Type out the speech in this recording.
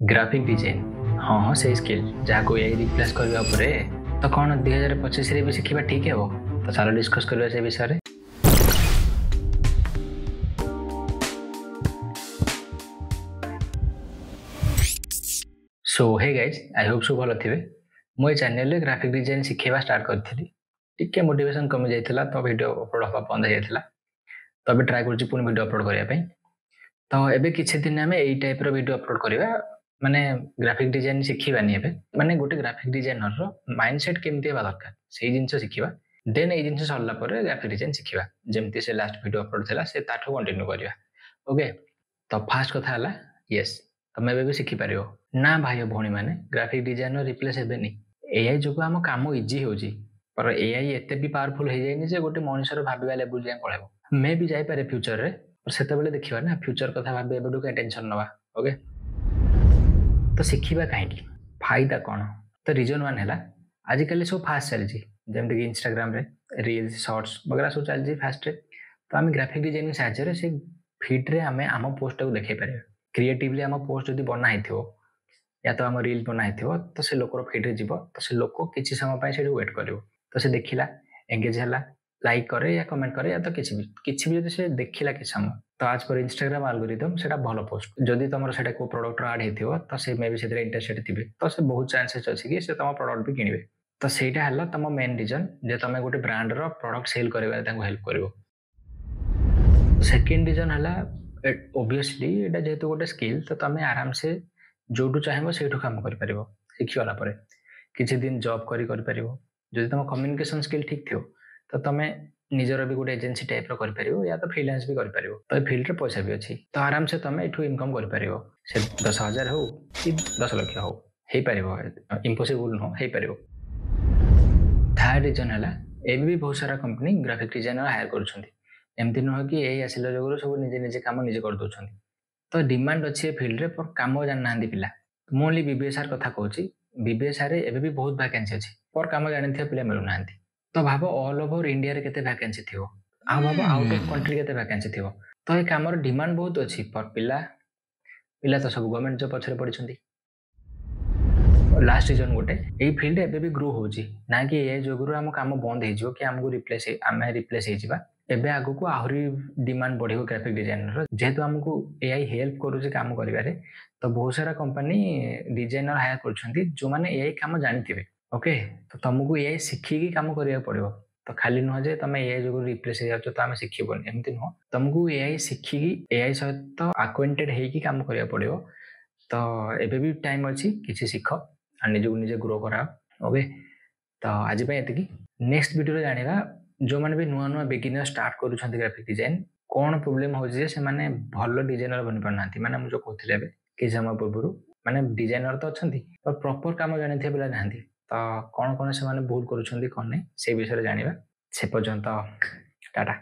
Graphic design हाँ हाँ से स्किल जहाँ को एआई रिप्लेस करबा परे तो कौन 2025 रे भी शिखिबा ठीक है वो तो चलो डिस्कस करबा से विषय रे। सो hey guys I hope so भल थे मो चैनल रे ग्राफिक डिजाइन शिखेबा स्टार्ट करथिली टिके मोटिवेशन कमी जाइथिला तो वीडियो अपलोड होबा बंद हो जाइथिला तो अबे ट्राई करछि पुनी वीडियो अपलोड करिया पई तो एबे किछि दिन हमें एई टाइप रो वीडियो अपलोड करिवा माने ग्राफिक डिजाइन शिखिबानी एबे माने गोटे ग्राफिक डिजाइनर रो माइंडसेट केमती हेबा दरकार सेही जिंस शिखिबा देन एई जिंस सरला परे ग्राफिक डिजाइन शिखिबा जेमती से लास्ट वीडियो अपलोड थिला से ताठो कंटिन्यू करिवा। ओके तो फास्ट कथा हला यस तमे एबे भी शिखि पारियो ना भाई भौणी माने ग्राफिक डिजाइनर रिप्लेस हेबेनी एआई जो आम काम इजी होजी पर एआई एते भी पावरफुल हो जाइनी जे गोटे मनुष्यर भाबिबा लेवल जाय पळेबो मे भी जाय पारे फ्यूचर रे पर सेते बेले देखिबा ना फ्यूचर कथा भाबे एबडू के टेंशन नवा। ओके तो शिखिबा काहेकी फायदा कोन तो रीजन वन हैला आजिकल सब फास्ट चलजी जेमते कि इंस्टाग्राम रे रील्स शॉर्ट्स वगैरह सब चलजी फास्ट रे तो आम ग्राफिक डिजाइनिंग साहाय्य रे से फीड रे आमे आम पोस्ट को देखै पारे क्रिएटिवली आम पोस्ट जदी बना हिथियो या तो आम रील बना हिथियो तो से लोकर फीड रे जीवो तो से लोक किछि समय पय से वेट करिवो तो से देखिला एंगेज हला लाइक करे या कमेंट करे या तो किछि भी जदी से देखिला कि समय तो आज पर इंस्टाग्राम एल्गोरिदम सेटा भलो पोस्ट जदी तमरो सेटा को प्रोडक्ट ऐड हिथियो तो से मे भी सेते इंटरेस्टेड थिबे तो से बहुत चांसेस अछि कि से तम प्रोडक्ट भी किनिबे तो सेटा हला तम मेन रीजन जे तमे गोटे ब्रांड रो प्रोडक्ट सेल करबा तांको हेल्प करिवो। सेकेंड रीजन हला ओबियसली एटा जेहेतु गोटे स्किल तो तमे आराम से जोटू चाहेबो सेठू काम करि परिबो शिखिवाला परे किछि दिन जॉब करि परिबो जदि तम कम्युनिकेशन स्किल ठीक थियो तो तमे निजर भी गोटे एजेंसी टाइप रो करि परिबो या तो फ्रीलांस भी करि परिबो तो फील्ड रे पैसा भी अछि तो आराम से तमे एठू इनकम करि परिबो से 10,000 हो कि 10 लाख हो हे परिबो इम्पॉसिबल नो हे परिबो। थर्ड रीजन हला एबी भी बहुत सारा कंपनी ग्राफिक डिजाइनर हायर करूछंती एमती नुह कि यही आसिला जो सब निजे निजे काम निजे कर दौरान तो डिमांड अच्छी फिल्ड रे पर काम जाना पिला मु ओनली बीबीएसआर कथा कहूँ बीबीएसआर एबे भी बहुत वैकेंसी अच्छी पर काम जानी पिला मिलूना तो भाव ऑल ओवर इंडिया रे केते वैकेंसी थी आ भाव आउट ऑफ कंट्री केते वैकेंसी थी तो ये काम डिमांड बहुत अच्छी पर पिला पिला तो सब गवर्नमेंट जॉब पछरे पड़छंती। लास्ट रीजन गोटे यही फील्ड एबे भी ग्रो होची ना कि ए जोगुरु हम काम बंद हे जो कि हमको रिप्लेस आमे रिप्लेस हे जिबा एबे आगु को आहुरी डिमांड बढ़िबो ग्राफिक डिजाइनर जेहेतु हमको एआई हेल्प करूची काम करिवारे तो बहुत सारा कंपनी डिजाइनर हायर करछंती जो माने एआई काम जानिथिबे। ओके तो तुमको एआई सिखी की काम करिया पड़िबो तो खाली नुह जे तमे एआई जोगुरु रिप्लेस हे जाचो तो आमे सिखिबोनी एमती नुह तुमको एआई सिखी की एआई सहित अक्वेंटेड हे की काम करिया पड़िबो तो एबे भी टाइम अछि किछि सिख और निजे निजे ग्रो करा। ओके तो आज ये नेक्स्ट वीडियो जाना जो मैंने भी नुआ नुआ बिगिनर स्टार्ट कर ग्राफिक डिजाइन कौन प्रोब्लेम हो माने भल डिजाइनर बनी पारना माने मुझे कहते कि समय पूर्व माने डिजाइनर तो अच्छा पर प्रॉपर काम जानी पिला ना तो कौन कौन से भूल कर कौन नहीं से विषय जाना से पर्यंत टाटा।